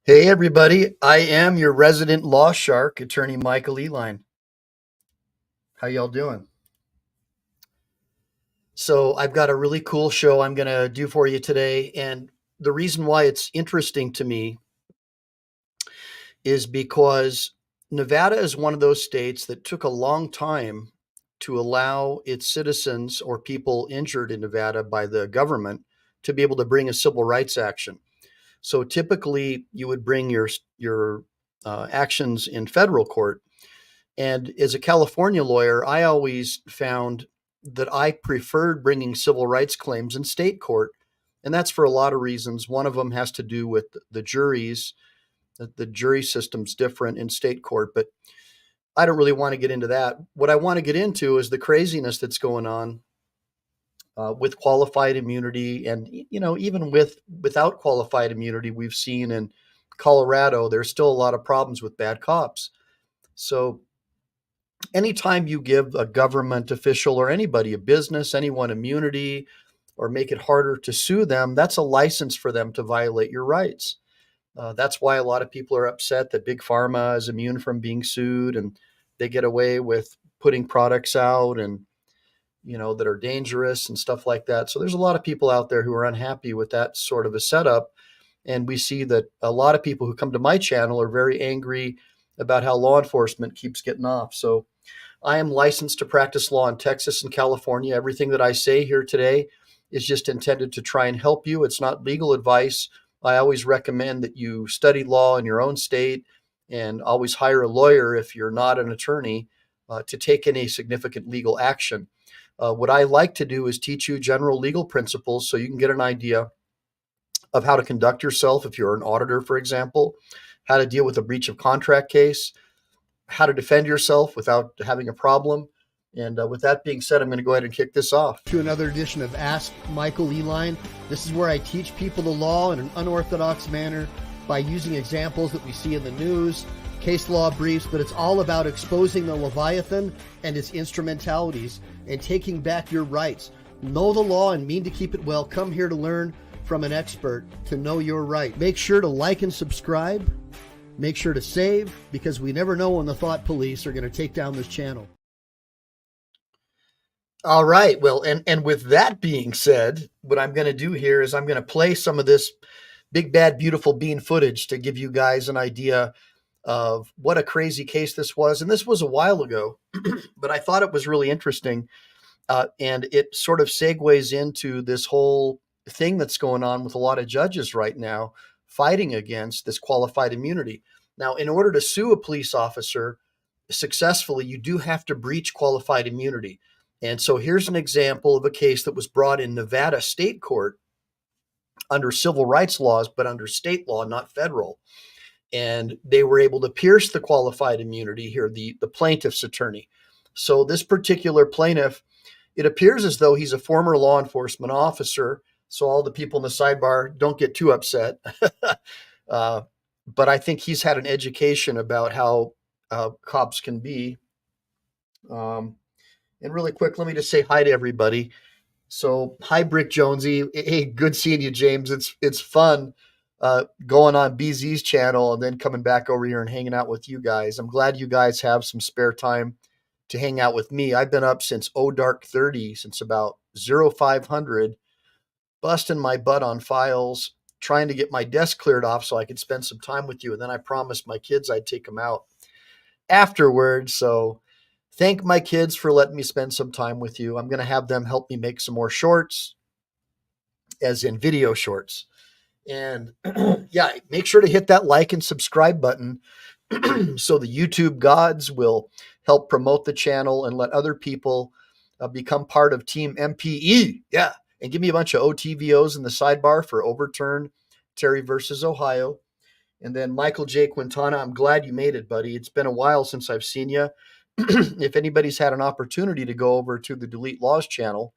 Hey everybody, I am your resident law shark, attorney Michael Eline. How y'all doing? So I've got a really cool show I'm going to do for you today, and the reason why it's interesting to me is because Nevada is one of those states that took a long time to allow its citizens or people injured in Nevada by the government to be able to bring a civil rights action. So typically you would bring your actions in federal court. And as a California lawyer, I always found that I preferred bringing civil rights claims in state court. And that's for a lot of reasons. One of them has to do with the juries. The jury system's different in state court, but I don't really want to get into that. What I want to get into is the craziness that's going on with qualified immunity, and even without qualified immunity, we've seen in Colorado there's still a lot of problems with bad cops. So anytime you give a government official or anybody, a business, anyone immunity, or make it harder to sue them, that's a license for them to violate your rights. That's why a lot of people are upset that big pharma is immune from being sued, and they get away with putting products out and that are dangerous and stuff like that. So there's a lot of people out there who are unhappy with that sort of a setup. And we see that a lot of people who come to my channel are very angry about how law enforcement keeps getting off. So I am licensed to practice law in Texas and California. Everything that I say here today is just intended to try and help you. It's not legal advice. I always recommend that you study law in your own state and always hire a lawyer if you're not an attorney to take any significant legal action. What I like to do is teach you general legal principles so you can get an idea of how to conduct yourself if you're an auditor, for example, how to deal with a breach of contract case, how to defend yourself without having a problem. And with that being said, I'm going to go ahead and kick this off. To another edition of Ask Michael Eline. This is where I teach people the law in an unorthodox manner by using examples that we see in the news, case law briefs, but it's all about exposing the Leviathan and its instrumentalities and taking back your rights. Know the law and mean to keep it well. Come here to learn from an expert to know your right. Make sure to like and subscribe. Make sure to save, because we never know when the thought police are going to take down this channel. All right. Well, and with that being said, what I'm going to do here is I'm going to play some of this big, bad, beautiful bean footage to give you guys an idea of what a crazy case this was. And this was a while ago, but I thought it was really interesting. And it sort of segues into this whole thing that's going on with a lot of judges right now fighting against this qualified immunity. Now, in order to sue a police officer successfully, you do have to breach qualified immunity. And so here's an example of a case that was brought in Nevada state court under civil rights laws, but under state law, not federal. And they were able to pierce the qualified immunity here, the plaintiff's attorney. So this particular plaintiff, it appears as though he's a former law enforcement officer. So all the people in the sidebar don't get too upset. But I think he's had an education about how cops can be. And really quick, let me just say hi to everybody. So hi, Brick Jonesy. Hey, good seeing you, James. It's fun going on BZ's channel and then coming back over here and hanging out with you guys. I'm glad you guys have some spare time to hang out with me. I've been up since dark 30, since about 0500, busting my butt on files, trying to get my desk cleared off so I could spend some time with you. And then I promised my kids I'd take them out afterwards. So thank my kids for letting me spend some time with you. I'm going to have them help me make some more shorts, as in video shorts. And yeah, make sure to hit that like and subscribe button so the YouTube gods will help promote the channel and let other people become part of Team MPE. Yeah. And give me a bunch of OTVOs in the sidebar for Overturn Terry versus Ohio. And then Michael J. Quintana, I'm glad you made it, buddy. It's been a while since I've seen you. If anybody's had an opportunity to go over to the Delete Laws channel,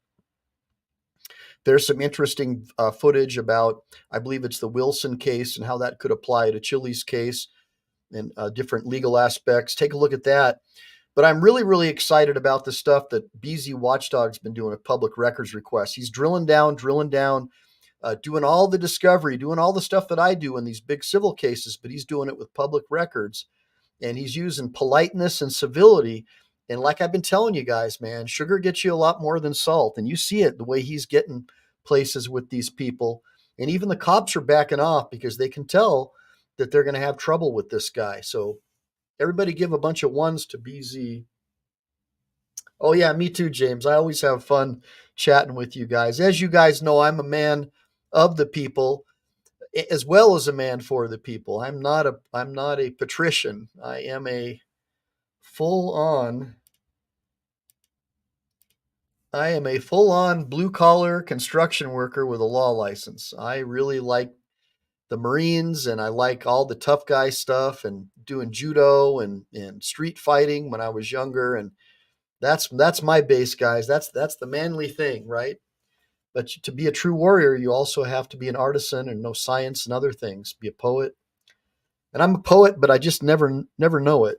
there's some interesting footage about, I believe it's the Wilson case and how that could apply to Chili's case and different legal aspects. Take a look at that. But I'm really, really excited about the stuff that BZ Watchdog's been doing with public records requests. He's drilling down doing all the discovery, doing all the stuff that I do in these big civil cases, but he's doing it with public records, and he's using politeness and civility. And like I've been telling you guys, man, sugar gets you a lot more than salt. And you see it the way he's getting places with these people. And even the cops are backing off because they can tell that they're going to have trouble with this guy. So everybody give a bunch of ones to BZ. Oh, yeah, me too, James. I always have fun chatting with you guys. As you guys know, I'm a man of the people as well as a man for the people. I'm not a patrician. I am a full-on blue collar construction worker with a law license. I really like the Marines, and I like all the tough guy stuff and doing judo and street fighting when I was younger. And that's my base, guys. That's the manly thing, right? But to be a true warrior, you also have to be an artisan and know science and other things. Be a poet. And I'm a poet, but I just never know it.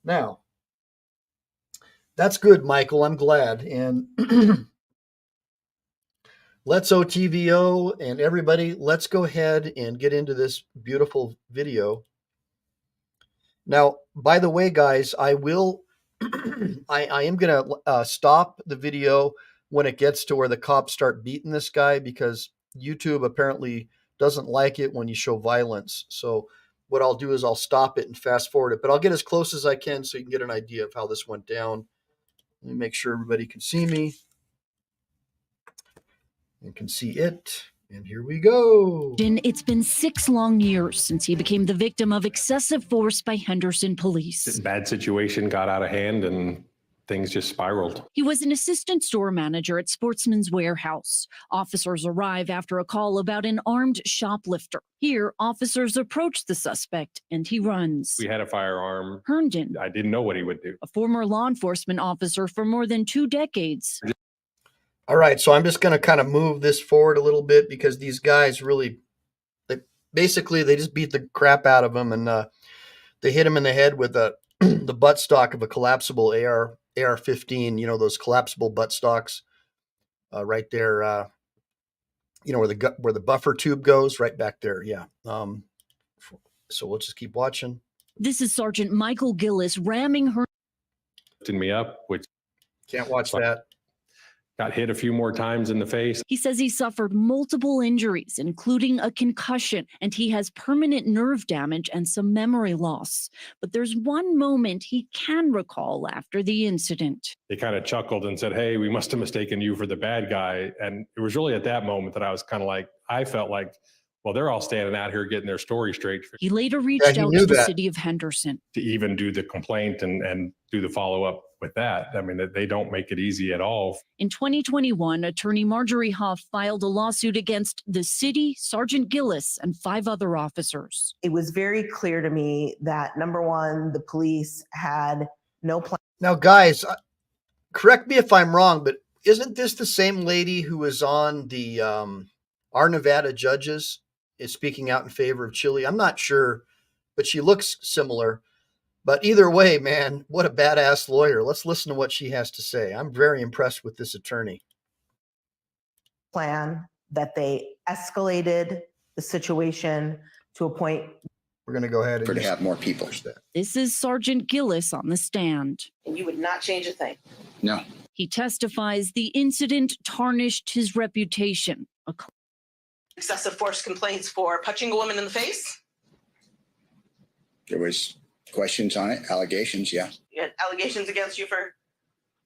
Now, that's good, Michael. I'm glad. And let's OTVO and everybody, let's go ahead and get into this beautiful video. Now, by the way, guys, I will, I am going to stop the video when it gets to where the cops start beating this guy, because YouTube apparently doesn't like it when you show violence. So what I'll do is I'll stop it and fast forward it, but I'll get as close as I can so you can get an idea of how this went down. Let me make sure everybody can see me and can see it. And here we go. It's been 6 long years since he became the victim of excessive force by Henderson police. This bad situation got out of hand and things just spiraled. He was an assistant store manager at Sportsman's Warehouse. Officers arrive after a call about an armed shoplifter. Here, officers approach the suspect and he runs. We had a firearm. Herndon, I didn't know what he would do. a former law enforcement officer for more than 2 decades. All right, so I'm just going to kind of move this forward a little bit because these guys really, they just beat the crap out of him, and they hit him in the head with the buttstock of a collapsible AR-15. You know, those collapsible buttstocks right there. You know where the buffer tube goes, right back there. Yeah. So we'll just keep watching. This is Sergeant Michael Gillis ramming her. Lifted me up, which Can't watch that. got hit a few more times in the face. He says he suffered multiple injuries, including a concussion, and he has permanent nerve damage and some memory loss. But there's one moment he can recall after the incident. They kind of chuckled and said, "Hey, we must have mistaken you for the bad guy." And it was really at that moment that I was kind of like, I felt like, well, they're all standing out here getting their story straight. He later reached out to the city of Henderson To even do the complaint and do the follow-up with that. I mean, they don't make it easy at all. In 2021, attorney Marjorie Huff filed a lawsuit against the city, Sergeant Gillis, and 5 other officers. It was very clear to me that, number one, the police had no plan. Now, guys, correct me if I'm wrong, but isn't this the same lady who was on the our Nevada judges is speaking out in favor of Chile? I'm not sure, but she looks similar. But either way, man, what a badass lawyer. Let's listen to what she has to say. I'm very impressed with this attorney. Plan that they escalated the situation to a point. We're going to go ahead and to have more people. This is Sergeant Gillis on the stand. And you would not change a thing. No. He testifies the incident tarnished his reputation. Excessive force complaints for punching a woman in the face. There was questions on it, allegations, yeah. You had allegations against you for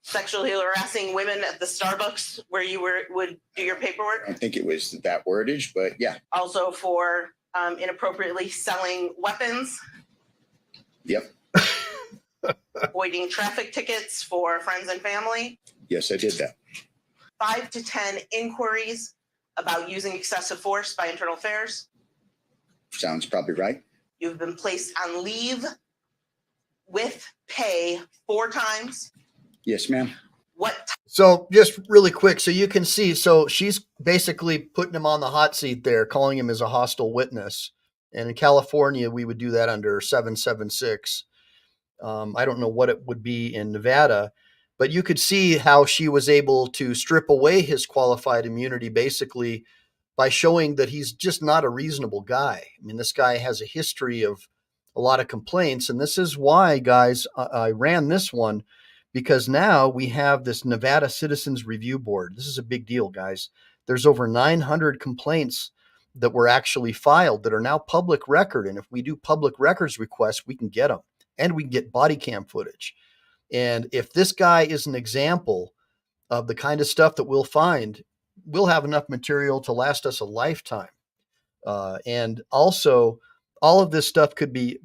sexually harassing women at the Starbucks where you would do your paperwork. I don't think it was that wordage, but yeah. Also for inappropriately selling weapons. Yep. Avoiding traffic tickets for friends and family. Yes, I did that. 5 to 10 inquiries about using excessive force by Internal Affairs. Sounds probably right. You've been placed on leave with pay 4 times. Yes, ma'am. So just really quick, so you can see, so she's basically putting him on the hot seat there, calling him as a hostile witness. And in California, we would do that under 776. I don't know what it would be in Nevada, but you could see how she was able to strip away his qualified immunity basically by showing that he's just not a reasonable guy. I mean, this guy has a history of a lot of complaints. And this is why, guys, I ran this one, because now we have this Nevada Citizens Review Board. This is a big deal, guys. There's over 900 complaints that were actually filed that are now public record. And if we do public records requests, we can get them, and we can get body cam footage. And if this guy is an example of the kind of stuff that we'll find, we'll have enough material to last us a lifetime. And also, all of this stuff could be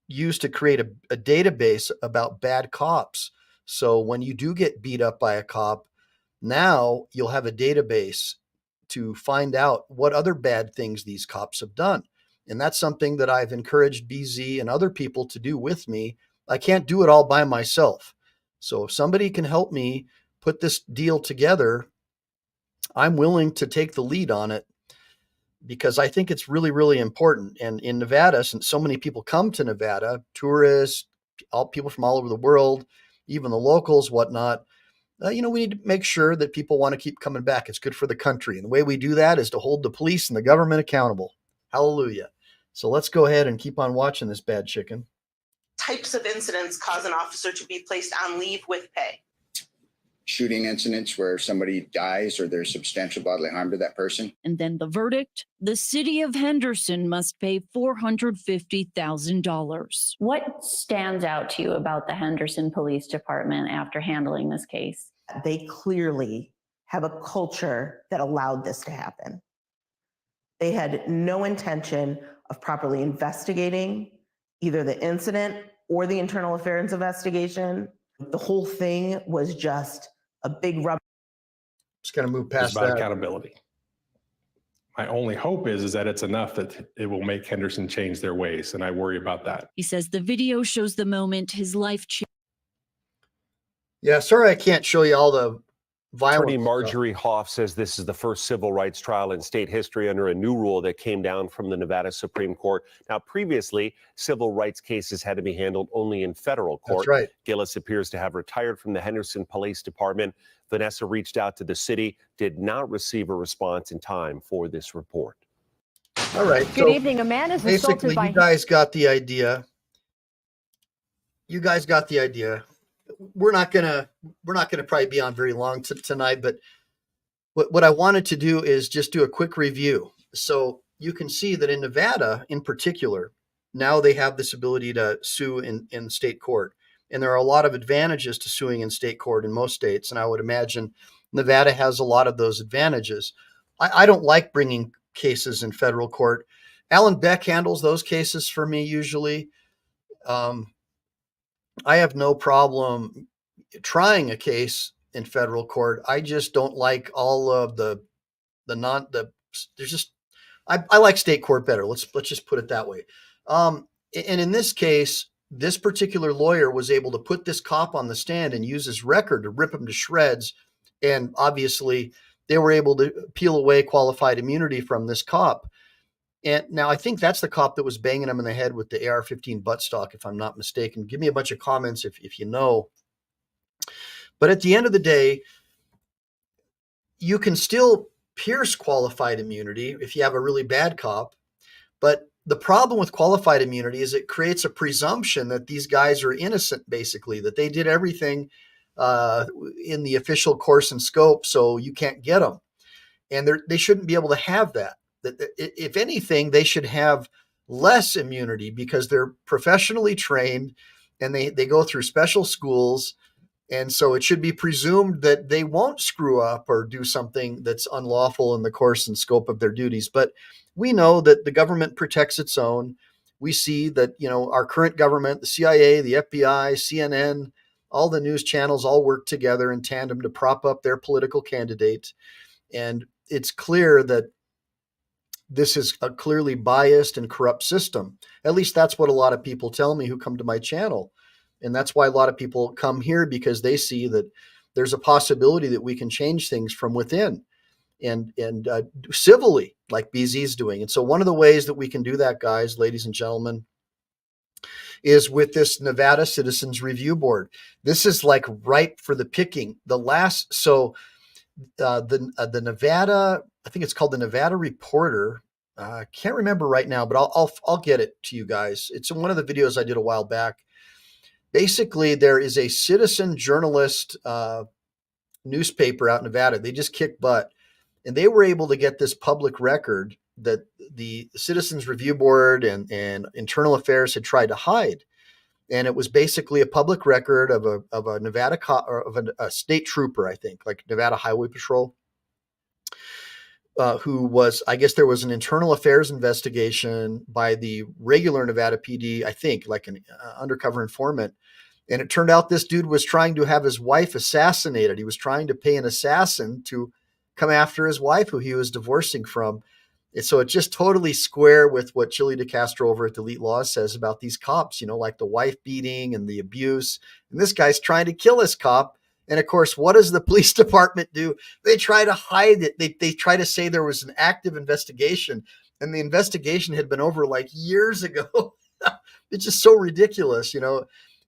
used to create a database about bad cops. So when you do get beat up by a cop, now you'll have a database to find out what other bad things these cops have done. And that's something that I've encouraged BZ and other people to do with me. I can't do it all by myself. So if somebody can help me put this deal together, I'm willing to take the lead on it, because I think it's really, really important. And in Nevada, since so many people come to Nevada, tourists, all people from all over the world, even the locals, whatnot, we need to make sure that people want to keep coming back. It's good for the country. And the way we do that is to hold the police and the government accountable. Hallelujah. So let's go ahead and keep on watching this bad chicken. Types of incidents cause an officer to be placed on leave with pay. Shooting incidents where somebody dies or there's substantial bodily harm to that person. And then the verdict: the city of Henderson must pay $450,000. What stands out to you about the Henderson Police Department after handling this case? They clearly have a culture that allowed this to happen. They had no intention of properly investigating either the incident or the internal affairs investigation. The whole thing was just a big rubber. Just going to move It's past about that. accountability. My only hope is that it's enough that it will make Henderson change their ways, and I worry about that. He says the video shows the moment his life changed. Yeah, sorry I can't show you all the violence. Attorney Marjorie Hoff says this is the first civil rights trial in state history under a new rule that came down from the Nevada Supreme Court. Now, previously, civil rights cases had to be handled only in federal court. That's right. Gillis appears to have retired from the Henderson Police Department. Vanessa reached out to the city, did not receive a response in time for this report. All right. Good evening. A man is Basically, assaulted by... you guys got the idea. We're not gonna probably be on very long tonight, but what I wanted to do is just do a quick review. So you can see that in Nevada, in particular, now they have this ability to sue in state court, and there are a lot of advantages to suing in state court in most states, and I would imagine Nevada has a lot of those advantages. I don't like bringing cases in federal court. Alan Beck handles those cases for me usually. I have no problem trying a case in federal court. I just don't like all of I like state court better. Let's just put it that way. And in this case, this particular lawyer was able to put this cop on the stand and use his record to rip him to shreds. And obviously they were able to peel away qualified immunity from this cop. And now I think that's the cop that was banging him in the head with the AR-15 buttstock, if I'm not mistaken. Give me a bunch of comments if you know. But at the end of the day, you can still pierce qualified immunity if you have a really bad cop. But the problem with qualified immunity is it creates a presumption that these guys are innocent, basically, that they did everything in the official course and scope, so you can't get them. And they shouldn't be able to have that. If anything, they should have less immunity because they're professionally trained and they go through special schools. And so it should be presumed that they won't screw up or do something that's unlawful in the course and scope of their duties. But we know that the government protects its own. We see that, our current government, the CIA, the FBI, CNN, all the news channels all work together in tandem to prop up their political candidate. And it's clear that this is a clearly biased and corrupt system. At least that's what a lot of people tell me who come to my channel. And that's why a lot of people come here, because they see that there's a possibility that we can change things from within and civilly, like BZ's doing. And so one of the ways that we can do that, guys, ladies and gentlemen, is with this Nevada Citizens Review Board. This is like ripe for the picking. So the Nevada, I think it's called the Nevada Reporter. I can't remember right now, but I'll get it to you guys. It's in one of the videos I did a while back. Basically, there is a citizen journalist newspaper out in Nevada. They just kick butt, and they were able to get this public record that the Citizens Review Board and Internal Affairs had tried to hide. And it was basically a public record of a Nevada or of a state trooper, I think, like Nevada Highway Patrol, who was, I guess there was an internal affairs investigation by the regular Nevada PD, I think, like an undercover informant. And it turned out this dude was trying to have his wife assassinated. He was trying to pay an assassin to come after his wife, who he was divorcing from. And so it's just totally square with what Chili DeCastro over at Delete Law says about these cops, like the wife beating and the abuse. And this guy's trying to kill this cop. And of course, what does the police department do? They try to hide it. They try to say there was an active investigation, and the investigation had been over like years ago. It's just so ridiculous,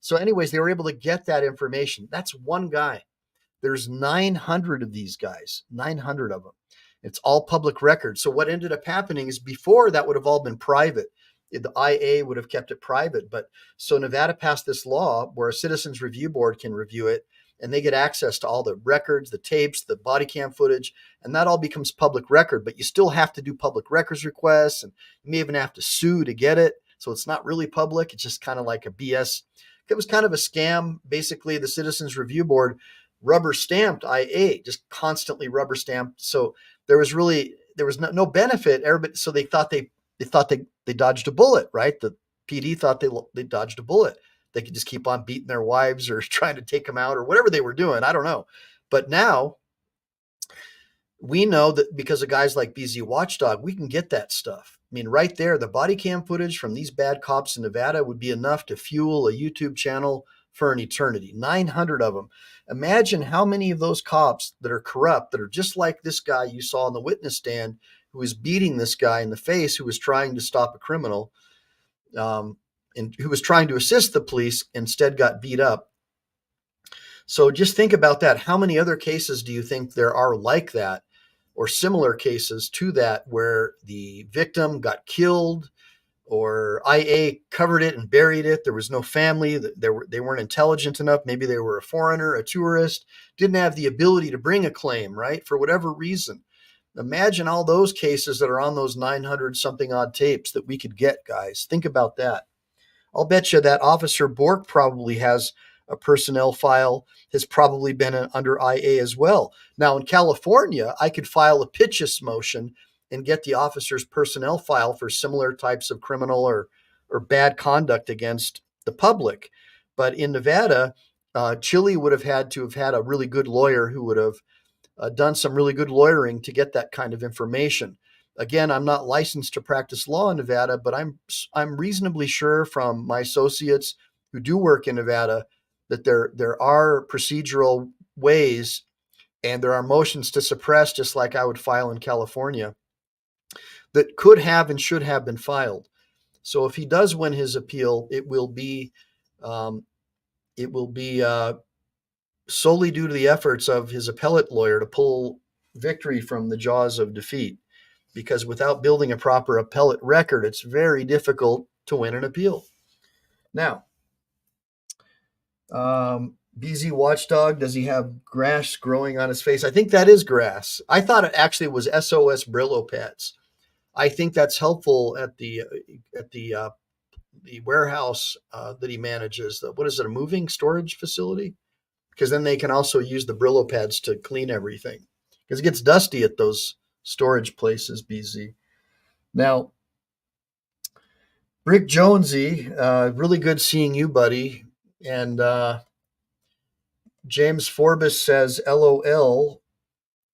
So anyways, they were able to get that information. That's one guy. There's 900 of these guys, 900 of them. It's all public record. So what ended up happening is before that would have all been private. The IA would have kept it private. But so Nevada passed this law where a Citizens Review Board can review it, and they get access to all the records, the tapes, the body cam footage, and that all becomes public record. But you still have to do public records requests, and you may even have to sue to get it. So it's not really public. It's just kind of like a BS. It was kind of a scam. Basically, the Citizens Review Board rubber stamped IA, just constantly rubber stamped. So there was no benefit. Everybody, so they thought they dodged a bullet, right? The PD thought they dodged a bullet. They could just keep on beating their wives or trying to take them out or whatever they were doing. I don't know. But now we know that because of guys like BZ Watchdog, we can get that stuff. I mean, right there, the body cam footage from these bad cops in Nevada would be enough to fuel a YouTube channel for an eternity. 900 of them. Imagine how many of those cops that are corrupt, that are just like this guy you saw on the witness stand, who was beating this guy in the face, who was trying to stop a criminal, and who was trying to assist the police, instead got beat up. So just think about that. How many other cases do you think there are like that, or similar cases to that, where the victim got killed, or IA covered it and buried it? There was no family. They weren't intelligent enough. Maybe they were a foreigner, a tourist, didn't have the ability to bring a claim, right? For whatever reason. Imagine all those cases that are on those 900 something odd tapes that we could get, guys. Think about that. I'll bet you that Officer Bork probably has a personnel file, has probably been under IA as well. Now in California, I could file a pitches motion and get the officer's personnel file for similar types of criminal or bad conduct against the public. But in Nevada, Chili would have had to have had a really good lawyer who would have done some really good lawyering to get that kind of information. Again, I'm not licensed to practice law in Nevada, but I'm reasonably sure from my associates who do work in Nevada that there are procedural ways, and there are motions to suppress, just like I would file in California, that could have and should have been filed. So if he does win his appeal, it will be solely due to the efforts of his appellate lawyer to pull victory from the jaws of defeat. Because without building a proper appellate record, it's very difficult to win an appeal. Now, BZ Watchdog, does he have grass growing on his face? I think that is grass. I thought it actually was SOS Brillo pads. I think that's helpful at the warehouse that he manages. What is it, a moving storage facility? Because then they can also use the Brillo pads to clean everything. Because it gets dusty at those storage places, BZ. Now, Rick Jonesy, really good seeing you, buddy. And James Forbes says, LOL.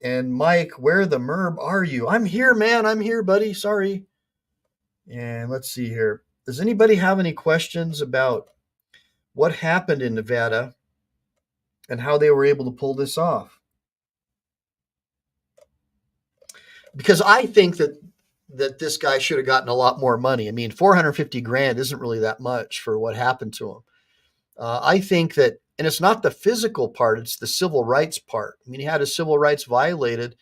And Mike, where the merb are you? I'm here, man. I'm here, buddy. Sorry. And let's see here. Does anybody have any questions about what happened in Nevada and how they were able to pull this off? Because I think that this guy should have gotten a lot more money. I mean, $450,000 isn't really that much for what happened to him. I think that And it's not the physical part, it's the civil rights part. I mean, he had his civil rights violated.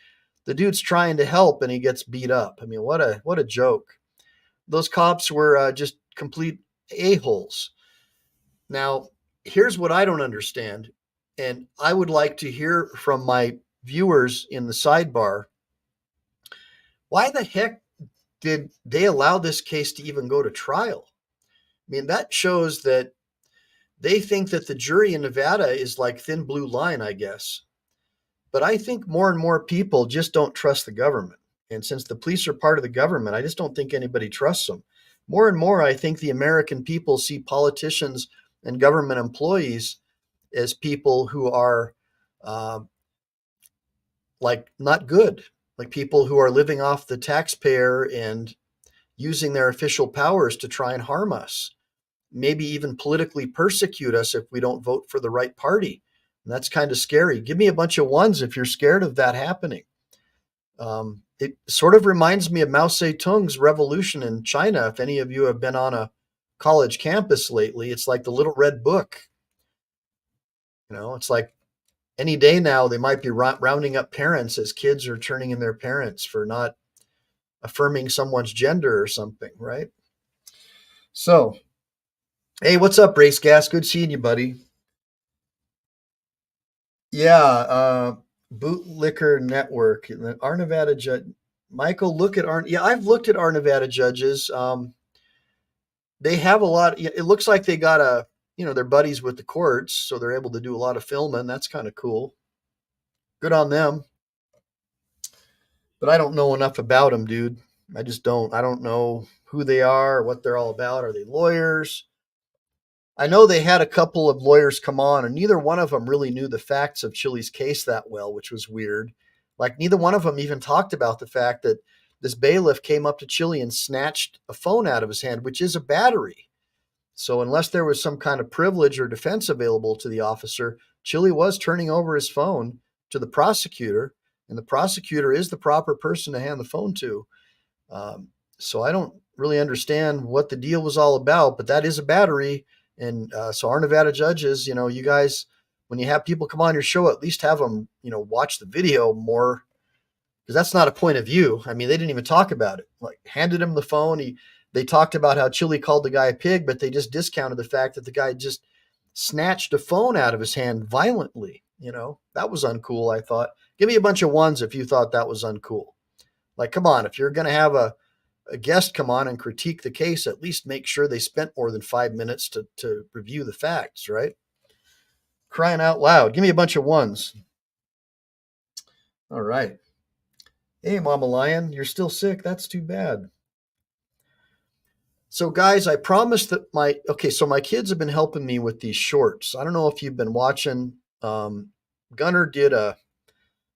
The dude's trying to help and he gets beat up. I mean, what a joke. Those cops were just complete a-holes. Now, here's what I don't understand, and I would like to hear from my viewers in the sidebar. Why the heck did they allow this case to even go to trial? I mean, that shows that they think that the jury in Nevada is like thin blue line, I guess. But I think more and more people just don't trust the government. And since the police are part of the government, I just don't think anybody trusts them. More and more, I think the American people see politicians and government employees as people who are uh, like not good, like people who are living off the taxpayer and using their official powers to try and harm us, maybe even politically persecute us if we don't vote for the right party. And that's kind of scary. Give me a bunch of ones if you're scared of that happening. It sort of reminds me of Mao Zedong's revolution in China. If any of you have been on a college campus lately, it's like the little red book. You know, it's like any day now they might be rounding up parents as kids are turning in their parents for not affirming someone's gender or something, right? So, hey, what's up, Race Gas? Good seeing you, buddy. Yeah, Bootlicker Network, our Nevada judge. Michael, look at our. Yeah, I've looked at our Nevada judges. They have a lot. It looks like they got they're buddies with the courts, so they're able to do a lot of filming. That's kind of cool. Good on them. But I don't know enough about them, dude. I just don't. I don't know who they are, what they're all about. Are they lawyers? I know they had a couple of lawyers come on, and neither one of them really knew the facts of Chili's case that well, which was weird. Like, neither one of them even talked about the fact that this bailiff came up to Chili and snatched a phone out of his hand, which is a battery. So, unless there was some kind of privilege or defense available to the officer, Chili was turning over his phone to the prosecutor, and the prosecutor is the proper person to hand the phone to. So, I don't really understand what the deal was all about, but that is a battery. And so our Nevada judges, you guys, when you have people come on your show, at least have them, watch the video more, because that's not a point of view. I mean, they didn't even talk about it. Like, handed him the phone. They talked about how Chili called the guy a pig, but they just discounted the fact that the guy just snatched a phone out of his hand violently. That was uncool, I thought. Give me a bunch of ones if you thought that was uncool. Like, come on, if you're going to have a guest come on and critique the case, at least make sure they spent more than 5 minutes to review the facts, right? Crying out loud. Give me a bunch of ones. All right. Hey, Mama Lion, you're still sick. That's too bad. So, guys, I promised that my kids have been helping me with these shorts. I don't know if you've been watching. Gunner did a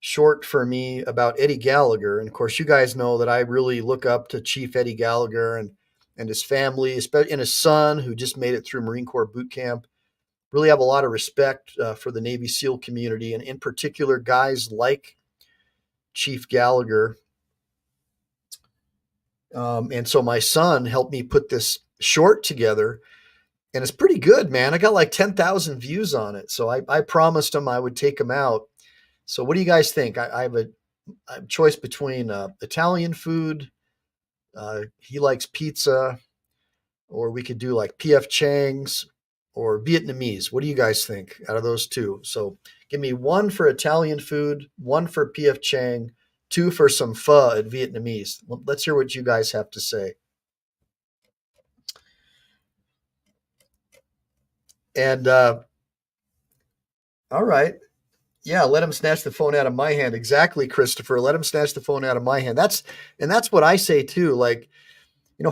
short for me about Eddie Gallagher. And of course, you guys know that I really look up to Chief Eddie Gallagher and his family, especially and his son, who just made it through Marine Corps boot camp. Really have a lot of respect for the Navy SEAL community, and in particular, guys like Chief Gallagher. And so my son helped me put this short together, and it's pretty good, man. I got like 10,000 views on it. So I promised him I would take him out. So what do you guys think? I have a choice between Italian food. He likes pizza, or we could do like P.F. Chang's or Vietnamese. What do you guys think out of those two? So give me one for Italian food, one for P.F. Chang, two for some pho at Vietnamese. Let's hear what you guys have to say. And all right. Yeah, let him snatch the phone out of my hand. Exactly, Christopher. Let him snatch the phone out of my hand. That's what I say too. Like,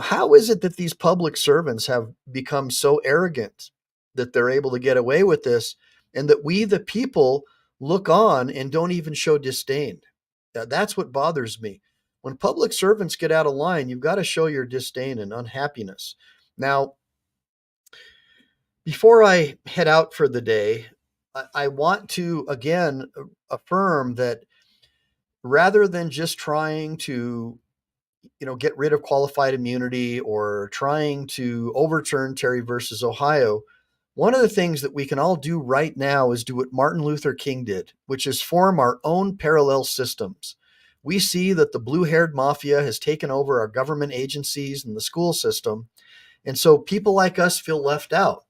how is it that these public servants have become so arrogant that they're able to get away with this, and that we, the people, look on and don't even show disdain? That's what bothers me. When public servants get out of line, you've got to show your disdain and unhappiness. Now, before I head out for the day, I want to again affirm that rather than just trying to, get rid of qualified immunity or trying to overturn Terry versus Ohio, One of the things that we can all do right now is do what Martin Luther King did, which is form our own parallel systems. We see that the blue-haired mafia has taken over our government agencies and the school system. And so people like us feel left out,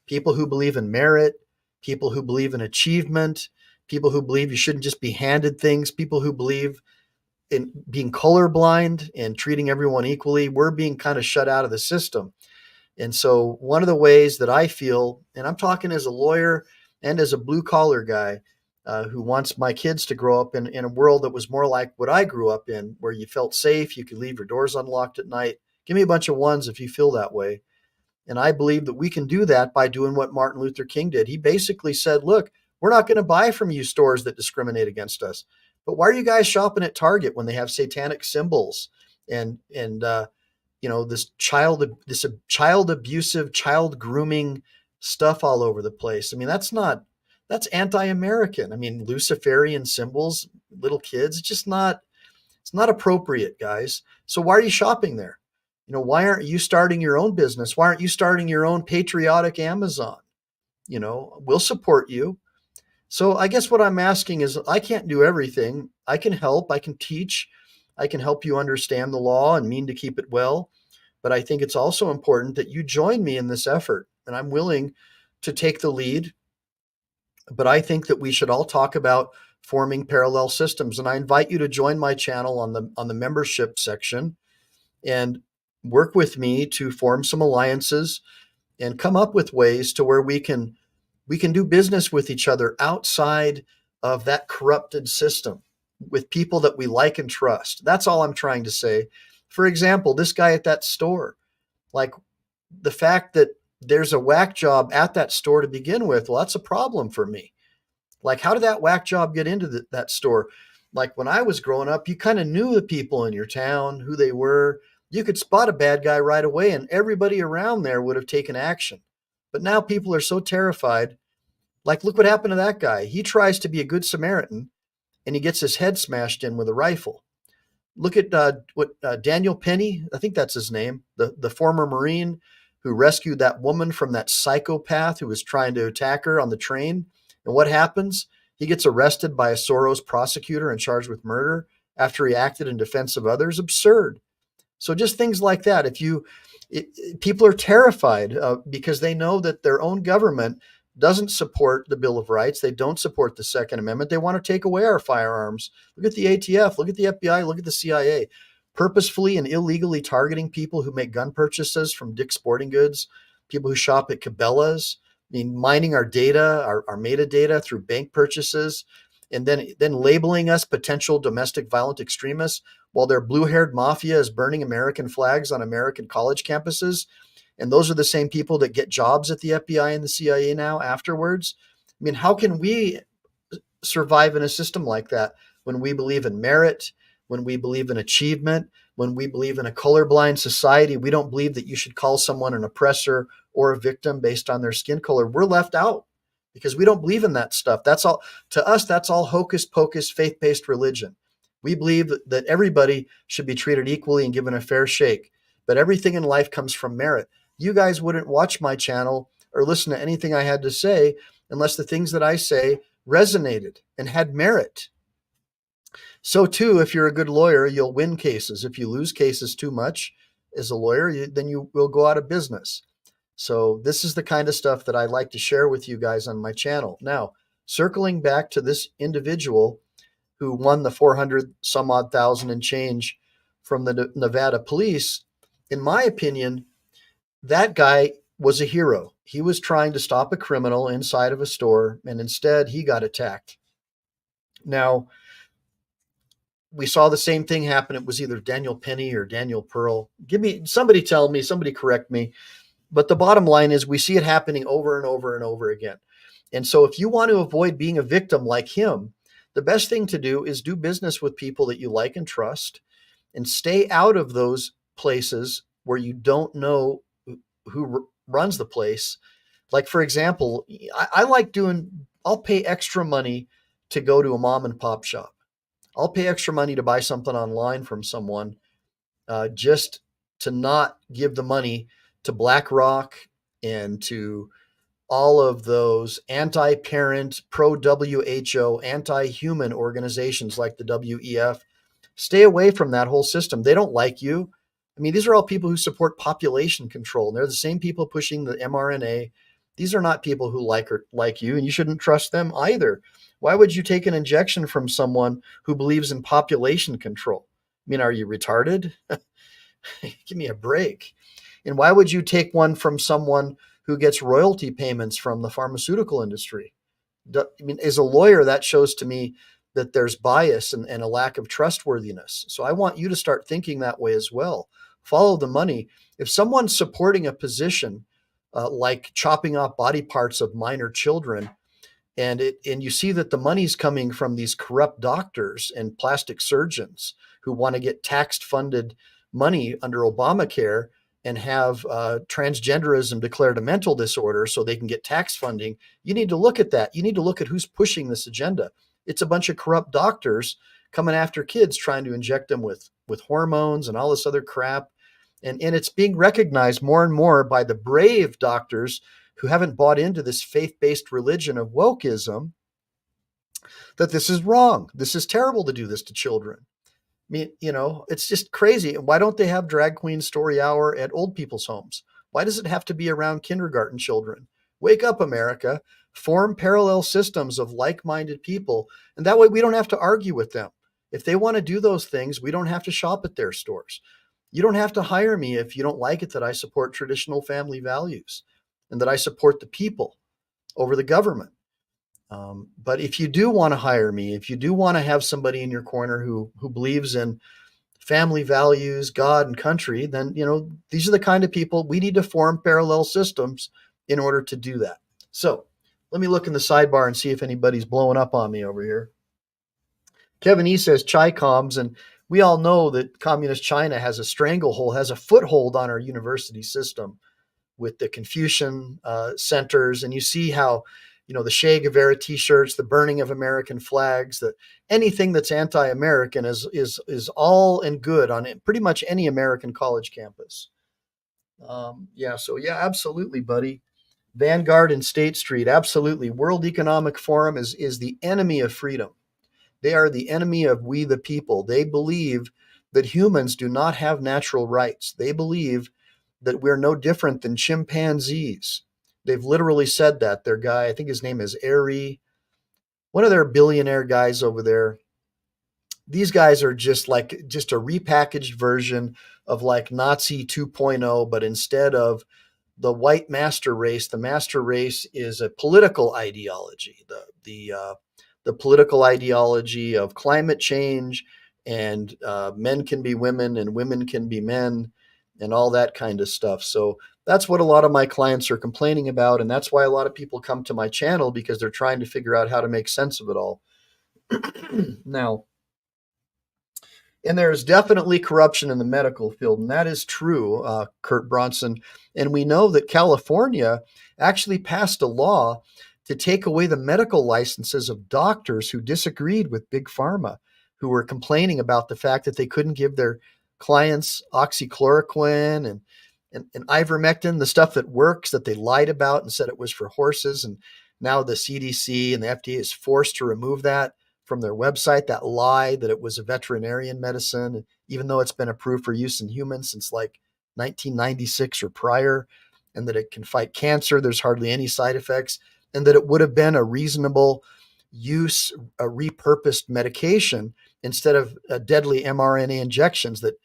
people who believe in merit, people who believe in achievement, people who believe you shouldn't just be handed things, people who believe in being colorblind and treating everyone equally. We're being kind of shut out of the system. And so one of the ways that I feel, and I'm talking as a lawyer and as a blue collar guy who wants my kids to grow up in a world that was more like what I grew up in, where you felt safe, you could leave your doors unlocked at night. Give me a bunch of ones if you feel that way. And I believe that we can do that by doing what Martin Luther King did. He basically said, look, we're not going to buy from you stores that discriminate against us. But why are you guys shopping at Target when they have satanic symbols and this child abusive, child grooming stuff all over the place? I mean, that's anti-American. I mean, Luciferian symbols, little kids, it's not appropriate, guys. So why are you shopping there? Why aren't you starting your own business? Why aren't you starting your own patriotic Amazon? We'll support you. So I guess what I'm asking is, I can't do everything. I can help, I can teach, I can help you understand the law and mean to keep it well. But I think it's also important that you join me in this effort. And I'm willing to take the lead. But I think that we should all talk about forming parallel systems. And I invite you to join my channel on the membership section and work with me to form some alliances and come up with ways to where we can do business with each other outside of that corrupted system with people that we like and trust. That's all I'm trying to say. For example, this guy at that store, like the fact that there's a whack job at that store to begin with, well, that's a problem for me. Like, how did that whack job get into that store? Like when I was growing up, you kind of knew the people in your town, who they were. You could spot a bad guy right away and everybody around there would have taken action. But now people are so terrified. Like, look what happened to that guy. He tries to be a good Samaritan and he gets his head smashed in with a rifle. Look at Daniel Penny, I think that's his name, the former Marine who rescued that woman from that psychopath who was trying to attack her on the train. And what happens? He gets arrested by a Soros prosecutor and charged with murder after he acted in defense of others. Absurd. So just things like that. People are terrified because they know that their own government doesn't support the Bill of Rights. They don't support the Second Amendment. They want to take away our firearms. Look at the ATF, look at the FBI, look at the CIA, purposefully and illegally targeting people who make gun purchases from Dick's Sporting Goods, people who shop at Cabela's. I mean, mining our data, our metadata through bank purchases, and then labeling us potential domestic violent extremists while their blue-haired mafia is burning American flags on American college campuses. And those are the same people that get jobs at the FBI and the CIA now afterwards. I mean, how can we survive in a system like that when we believe in merit, when we believe in achievement, when we believe in a colorblind society? We don't believe that you should call someone an oppressor or a victim based on their skin color. We're left out because we don't believe in that stuff. That's all, to us, that's all hocus pocus, faith-based religion. We believe that everybody should be treated equally and given a fair shake, but everything in life comes from merit. You guys wouldn't watch my channel or listen to anything I had to say unless the things that I say resonated and had merit. So too, if you're a good lawyer, you'll win cases. If you lose cases too much as a lawyer, then you will go out of business. So this is the kind of stuff that I like to share with you guys on my channel. Now, circling back to this individual who won the 400 some odd thousand and change from the Nevada police, in my opinion, that guy was a hero. He was trying to stop a criminal inside of a store, and instead he got attacked. Now, we saw the same thing happen. It was either Daniel Penny or Daniel Pearl. Somebody tell me, somebody correct me. But the bottom line is we see it happening over and over and over again. And so if you want to avoid being a victim like him, the best thing to do is do business with people that you like and trust and stay out of those places where you don't know who runs the place. Like, for example, I'll pay extra money to go to a mom and pop shop. I'll pay extra money to buy something online from someone just to not give the money to BlackRock and to all of those anti-parent, pro-WHO, anti-human organizations like the WEF. Stay away from that whole system. They don't like you. I mean, these are all people who support population control. And they're the same people pushing the mRNA. These are not people who like you, and you shouldn't trust them either. Why would you take an injection from someone who believes in population control? I mean, are you retarded? Give me a break. And why would you take one from someone who gets royalty payments from the pharmaceutical industry? I mean, as a lawyer, that shows to me that there's bias and a lack of trustworthiness. So I want you to start thinking that way as well. Follow the money. If someone's supporting a position like chopping off body parts of minor children, and you see that the money's coming from these corrupt doctors and plastic surgeons who want to get tax funded money under Obamacare and have transgenderism declared a mental disorder so they can get tax funding, you need to look at that. You need to look at who's pushing this agenda. It's a bunch of corrupt doctors coming after kids, trying to inject them with hormones and all this other crap. And it's being recognized more and more by the brave doctors who haven't bought into this faith-based religion of wokeism, that this is wrong. This is terrible to do this to children. I mean, it's just crazy. Why don't they have drag queen story hour at old people's homes? Why does it have to be around kindergarten children? Wake up, America. Form parallel systems of like-minded people. And that way we don't have to argue with them. If they want to do those things, we don't have to shop at their stores. You don't have to hire me if you don't like it that I support traditional family values and that I support the people over the government. But if you do want to hire me, if you do want to have somebody in your corner who believes in family values, God, and country, then, these are the kind of people we need to form parallel systems in order to do that. So let me look in the sidebar and see if anybody's blowing up on me over here. Kevin E says Chi-Coms, and we all know that communist China has a stranglehold, has a foothold on our university system with the Confucian centers. And you see how, the Che Guevara t-shirts, the burning of American flags, that anything that's anti-American is all and good on pretty much any American college campus. Absolutely, buddy. Vanguard and State Street, absolutely. World Economic Forum is the enemy of freedom. They are the enemy of we the people. They believe that humans do not have natural rights. They believe that we're no different than chimpanzees. They've literally said that. Their guy, I think his name is Ari, one of their billionaire guys over there. These guys are just a repackaged version of like Nazi 2.0, but instead of the white master race, the master race is a political ideology. The political ideology of climate change and men can be women and women can be men and all that kind of stuff. So that's what a lot of my clients are complaining about. And that's why a lot of people come to my channel, because they're trying to figure out how to make sense of it all. Now, and there is definitely corruption in the medical field, and that is true, Kurt Bronson. And we know that California actually passed a law to take away the medical licenses of doctors who disagreed with Big Pharma, who were complaining about the fact that they couldn't give their clients oxychloroquine and ivermectin, the stuff that works, that they lied about and said it was for horses. And now the CDC and the FDA is forced to remove that from their website, that lie that it was a veterinarian medicine, even though it's been approved for use in humans since like 1996 or prior, and that it can fight cancer. There's hardly any side effects, and that it would have been a reasonable use, a repurposed medication instead of deadly mRNA injections that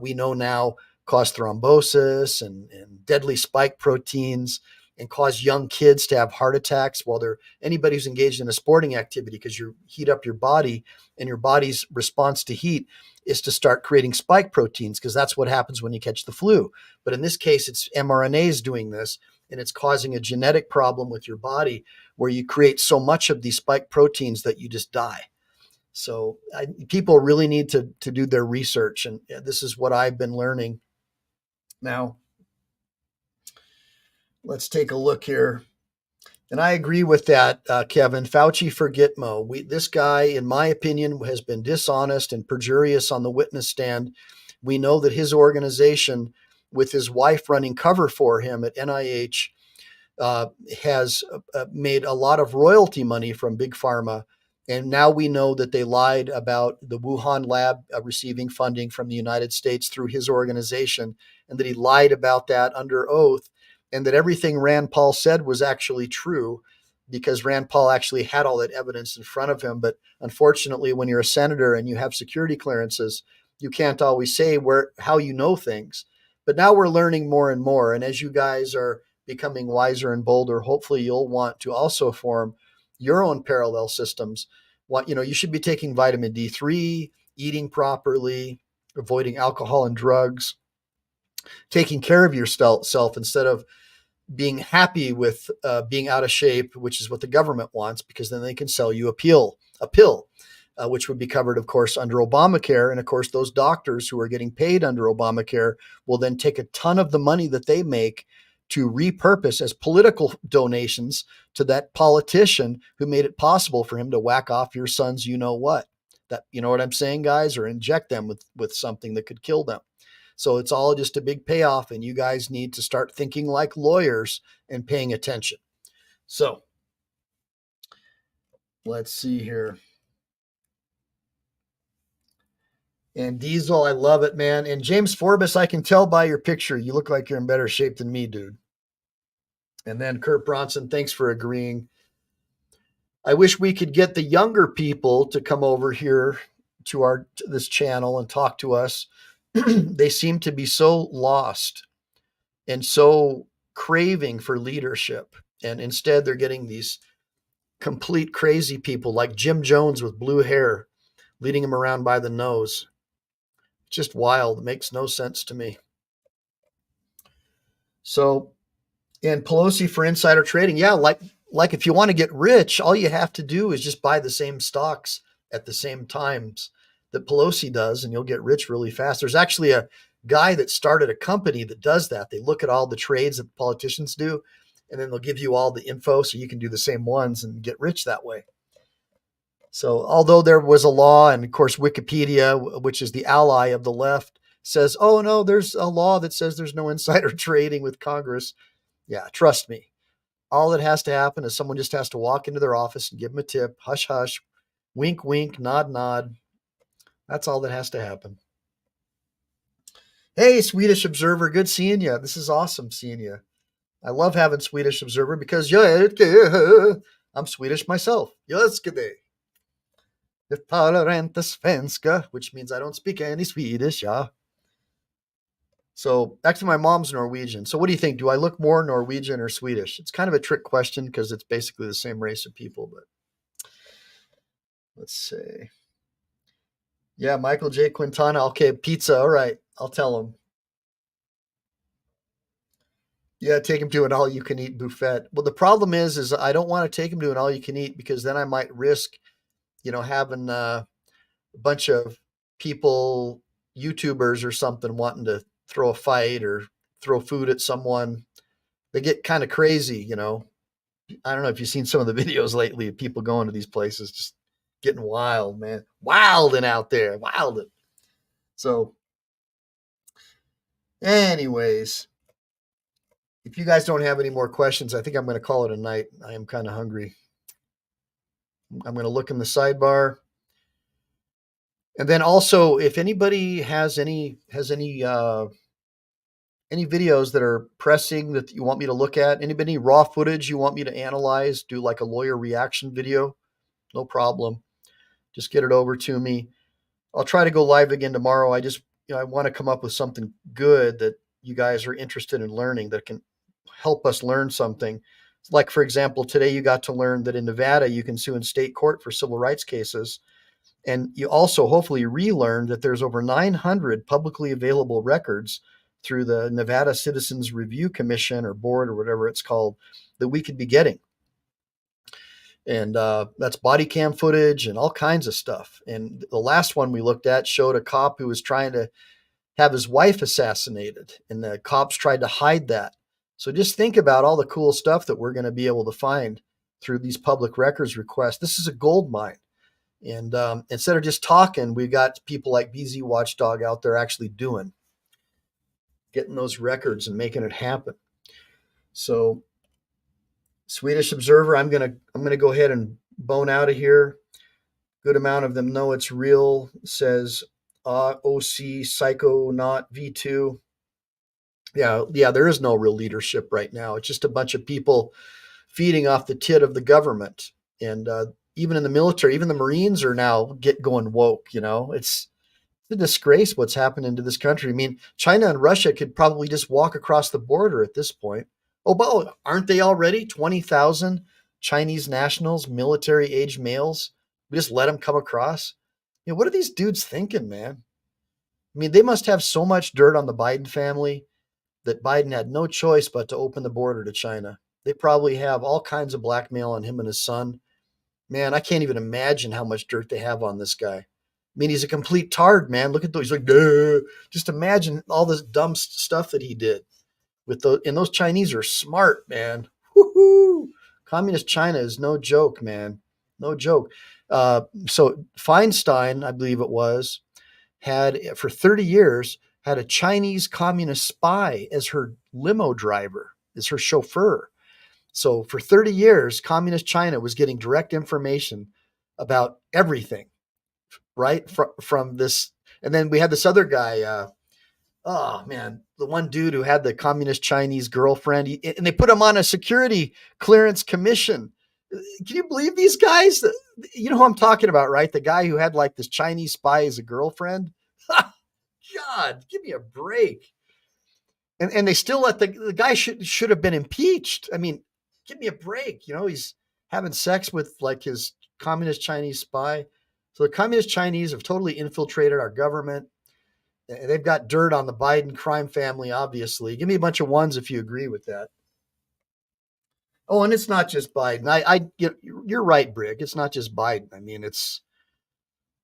we know now cause thrombosis and deadly spike proteins and cause young kids to have heart attacks while anybody who's engaged in a sporting activity, because you heat up your body and your body's response to heat is to start creating spike proteins, because that's what happens when you catch the flu. But in this case, it's mRNAs doing this, and it's causing a genetic problem with your body where you create so much of these spike proteins that you just die. So people really need to do their research, and this is what I've been learning. Now, let's take a look here. And I agree with that, Kevin. Fauci for Gitmo. This guy, in my opinion, has been dishonest and perjurious on the witness stand. We know that his organization, with his wife running cover for him at NIH, has made a lot of royalty money from Big Pharma. And now we know that they lied about the Wuhan lab receiving funding from the United States through his organization, and that he lied about that under oath, and that everything Rand Paul said was actually true because Rand Paul actually had all that evidence in front of him. But unfortunately, when you're a senator and you have security clearances, you can't always say how you know things. But now we're learning more and more. And as you guys are becoming wiser and bolder, hopefully you'll want to also form your own parallel systems. You should be taking vitamin D3, eating properly, avoiding alcohol and drugs, taking care of yourself instead of being happy with being out of shape, which is what the government wants, because then they can sell you a pill, which would be covered, of course, under Obamacare. And of course, those doctors who are getting paid under Obamacare will then take a ton of the money that they make to repurpose as political donations to that politician who made it possible for him to whack off your sons, you know what I'm saying, guys, or inject them with something that could kill them. So it's all just a big payoff, and you guys need to start thinking like lawyers and paying attention. So let's see here. And Diesel, I love it, man. And James Forbes, I can tell by your picture, you look like you're in better shape than me, dude. And then Kurt Bronson, thanks for agreeing. I wish we could get the younger people to come over here to this channel and talk to us. They seem to be so lost and so craving for leadership. And instead, they're getting these complete crazy people like Jim Jones with blue hair leading him around by the nose. Just wild. It makes no sense to me. So, and Pelosi for insider trading. Yeah, like if you want to get rich, all you have to do is just buy the same stocks at the same times that Pelosi does, and you'll get rich really fast. There's actually a guy that started a company that does that. They look at all the trades that politicians do, and then they'll give you all the info so you can do the same ones and get rich that way. So although there was a law, and of course Wikipedia, which is the ally of the left, says, oh no, there's a law that says there's no insider trading with Congress. Yeah, trust me. All that has to happen is someone just has to walk into their office and give them a tip, hush, hush, wink, wink, nod, nod. That's all that has to happen. Hey, Swedish Observer, good seeing you. This is awesome seeing you. I love having Swedish Observer because I'm Swedish myself. Yesterday. If talar inte svenska, which means I don't speak any Swedish, yeah. So actually my mom's Norwegian. So what do you think? Do I look more Norwegian or Swedish? It's kind of a trick question because it's basically the same race of people, but let's see. Yeah, Michael J. Quintana. Okay, pizza. All right. I'll tell him. Yeah, take him to an all-you-can-eat buffet. Well, the problem is I don't want to take him to an all-you-can-eat because then I might risk, having a bunch of people, YouTubers or something, wanting to throw a fight or throw food at someone. They get kind of crazy, I don't know if you've seen some of the videos lately of people going to these places, just getting wild, man. Wilding out there, wilding. So anyways, if you guys don't have any more questions, I think I'm going to call it a night. I am kind of hungry. I'm going to look in the sidebar. And then also, if anybody has any videos that are pressing that you want me to look at, any raw footage you want me to analyze, do like a lawyer reaction video, no problem. Just get it over to me. I'll try to go live again tomorrow. I want to come up with something good that you guys are interested in learning that can help us learn something. Like, for example, today you got to learn that in Nevada, you can sue in state court for civil rights cases. And you also hopefully relearned that there's over 900 publicly available records through the Nevada Citizens Review Commission or board or whatever it's called that we could be getting. And that's body cam footage and all kinds of stuff. And the last one we looked at showed a cop who was trying to have his wife assassinated, and the cops tried to hide that. So just think about all the cool stuff that we're going to be able to find through these public records requests. This is a gold mine. And instead of just talking, we got people like BZ Watchdog out there actually getting those records and making it happen. So Swedish Observer. I'm gonna go ahead and bone out of here. Good amount of them know it's real. Says OC Psychonaut V2. Yeah, there is no real leadership right now. It's just a bunch of people feeding off the tit of the government. And even in the military, even the Marines are now going woke. It's a disgrace what's happening to this country. I mean, China and Russia could probably just walk across the border at this point. Oh, but aren't they already 20,000 Chinese nationals, military age males? We just let them come across. What are these dudes thinking, man? I mean, they must have so much dirt on the Biden family that Biden had no choice but to open the border to China. They probably have all kinds of blackmail on him and his son. Man, I can't even imagine how much dirt they have on this guy. I mean, he's a complete tard, man. Look at those. He's like, duh. Just imagine all this dumb stuff that he did with those. And those Chinese are smart, man. Woo-hoo. Communist China is no joke, man. No joke. So Feinstein, I believe it was, had for 30 years had a Chinese communist spy as her limo driver, as her chauffeur. So for 30 years, communist China was getting direct information about everything, right? From this. And then we had this other guy, oh man, the one dude who had the communist Chinese girlfriend, and they put him on a security clearance commission. Can you believe these guys? You know who I'm talking about, right? The guy who had like this Chinese spy as a girlfriend. God, give me a break. And they still let the guy should have been impeached. I mean, give me a break. He's having sex with like his communist Chinese spy. So the communist Chinese have totally infiltrated our government. They've got dirt on the Biden crime family, obviously. Give me a bunch of ones if you agree with that. Oh, and it's not just Biden. You're right, Brig. It's not just Biden. I mean, it's,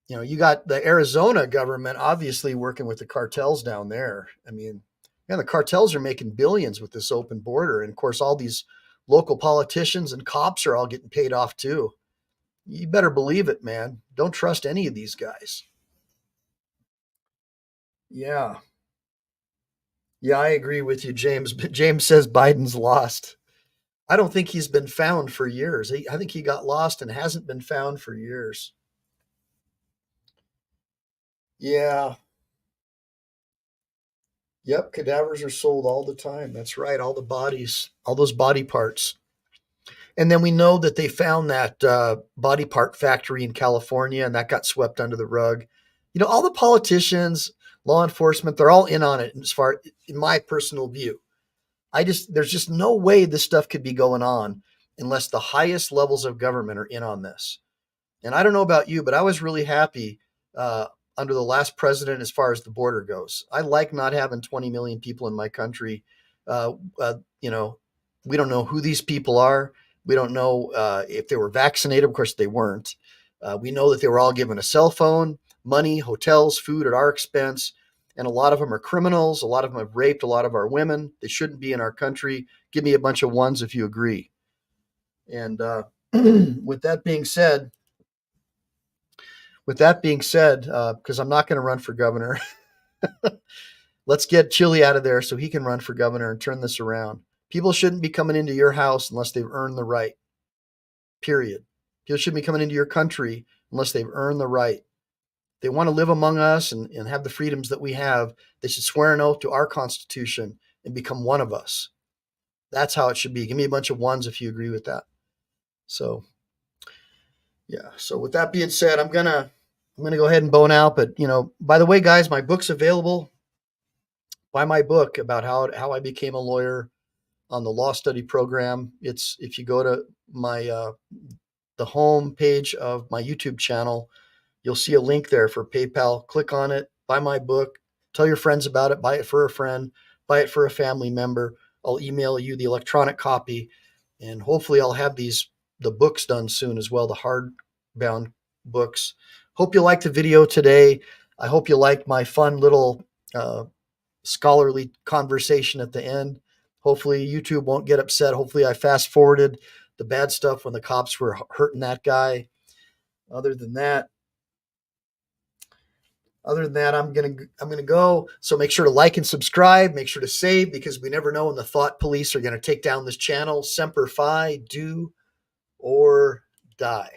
you got the Arizona government obviously working with the cartels down there. I mean, the cartels are making billions with this open border. And of course, all these local politicians and cops are all getting paid off too. You better believe it, man. Don't trust any of these guys. Yeah. Yeah, I agree with you, James. But James says Biden's lost. I don't think he's been found for years. I think he got lost and hasn't been found for years. Yeah. Yep. Cadavers are sold all the time. That's right. All the bodies, all those body parts. And then we know that they found that body part factory in California, and that got swept under the rug. All the politicians, law enforcement, they're all in on it in my personal view. There's just no way this stuff could be going on unless the highest levels of government are in on this. And I don't know about you, but I was really happy under the last president as far as the border goes. I like not having 20 million people in my country. We don't know who these people are. We don't know if they were vaccinated. Of course, they weren't. We know that they were all given a cell phone, money, hotels, food at our expense. And a lot of them are criminals. A lot of them have raped a lot of our women. They shouldn't be in our country. Give me a bunch of ones if you agree. And with that being said, because I'm not going to run for governor, let's get Chili out of there so he can run for governor and turn this around. People shouldn't be coming into your house unless they've earned the right. Period. People shouldn't be coming into your country unless they've earned the right. They want to live among us and have the freedoms that we have. They should swear an oath to our Constitution and become one of us. That's how it should be. Give me a bunch of ones if you agree with that. So, yeah. So with that being said, I'm gonna go ahead and bone out. But by the way, guys, my book's available. Buy my book about how I became a lawyer on the law study program. It's if you go to my the home page of my YouTube channel. You'll see a link there for PayPal. Click on it, buy my book, tell your friends about it, buy it for a friend, buy it for a family member. I'll email you the electronic copy, and hopefully I'll have the books done soon as well, the hardbound books. Hope you liked the video today. I hope you liked my fun little scholarly conversation at the end. Hopefully YouTube won't get upset. Hopefully I fast forwarded the bad stuff when the cops were hurting that guy. Other than that, Other than that, I'm gonna go. So make sure to like and subscribe. Make sure to save, because we never know when the thought police are going to take down this channel. Semper Fi, do or die.